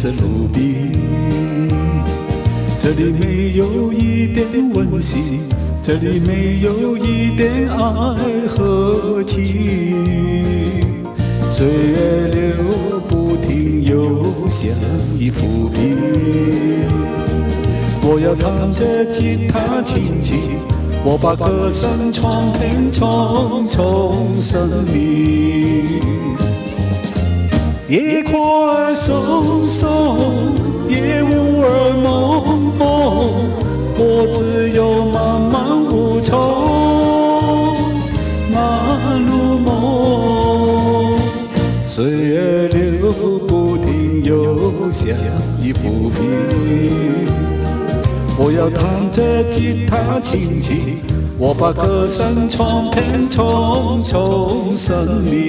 色路边，这里没有一点温馨，这里没有一点爱和情。岁月流不停，又像一幅屏。我要弹着吉他轻轻，我把歌声传遍重重生命。夜阔儿松松，夜雾儿蒙蒙，我只有茫茫无愁那路梦。岁月流不停，又像一幅屏。我要弹着吉他轻轻，我把歌声传遍重重生命。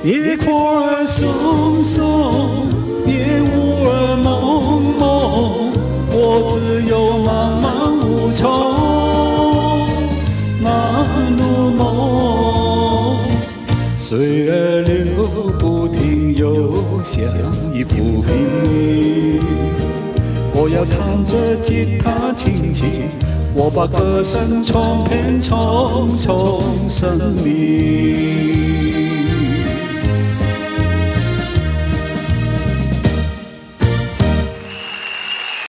夜阔儿松松，夜雾儿蒙蒙，我只有茫茫无愁那路梦。岁月流不停，又像一幅屏。我要弹着吉他轻轻，我把歌声传遍重重生命。